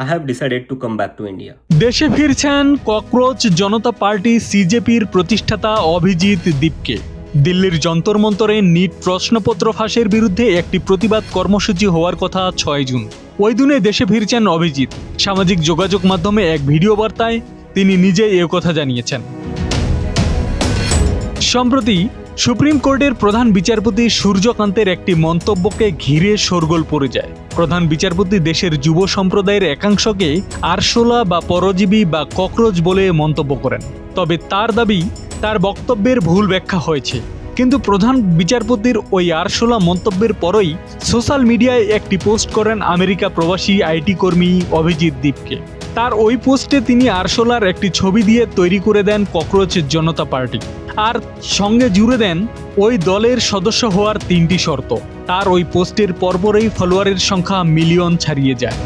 I have decided to come back to India. দেশে ফিরছেন cockroach জনতা party সিজেপির প্রতিষ্ঠাতা অভিজিৎ দীপকে। দিল্লির যন্তর মন্তরে নিট প্রশ্নপত্র ফাঁসের বিরুদ্ধে একটি প্রতিবাদ কর্মসূচি হওয়ার কথা 6 জুন। ওই দিনে দেশে ফিরছেন অভিজিৎ। সামাজিক যোগাযোগ মাধ্যমে এক ভিডিও বার্তায় তিনি নিজেই এ কথা জানিয়েছেন। সম্প্রতি সুপ্রিম কোর্টের প্রধান বিচারপতি সূর্যকান্তের একটি মন্তব্যকে ঘিরে শোরগোল পড়ে যায়। প্রধান বিচারপতি দেশের যুব সম্প্রদায়ের একাংশকে আরশোলা বা পরজীবী বা ককরোচ বলে মন্তব্য করেন। তবে তার দাবি তার বক্তব্যের ভুল ব্যাখ্যা হয়েছে। কিন্তু প্রধান বিচারপতির ওই আরশোলা মন্তব্যের পরই সোশ্যাল মিডিয়ায় একটি পোস্ট করেন আমেরিকা প্রবাসী আইটি কর্মী অভিজিৎ দীপকে। তার ওই পোস্টে তিনি আরশোলার একটি ছবি দিয়ে তৈরি করে দেন ককরোচ জনতা পার্টি, আর সঙ্গে জুড়ে দেন ওই দলের সদস্য হওয়ার 3টি শর্ত। তার ওই পোস্টের পরপরই ফলোয়ারের সংখ্যা মিলিয়ন ছাড়িয়ে যায়।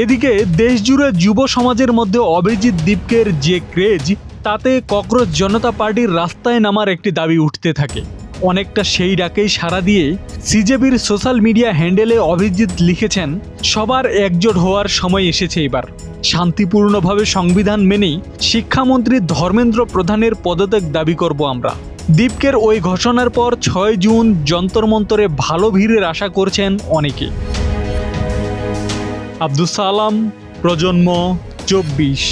এদিকে দেশজুড়ে যুব সমাজের মধ্যে অভিজিৎ দীপকের যে ক্রেজ, তাতে ককরোচ জনতা পার্টির রাস্তায় নামার একটি দাবি উঠতে থাকে। অনেকটা সেই ডাকেই সাড়া দিয়ে সিজেপির সোশ্যাল মিডিয়া হ্যান্ডেলে অভিজিৎ লিখেছেন, সবার একজোট হওয়ার সময় এসেছে এবার। শান্তিপূর্ণভাবে সংবিধান মেনেই শিক্ষামন্ত্রী ধর্মেন্দ্র প্রধানের পদত্যাগ দাবি করব আমরা। দীপকের ওই ঘোষণার পর 6 জুন যন্তর মন্তরে ভালো ভিড়ের আশা করছেন অনেকে। আব্দুস সালাম, প্রজন্ম 24।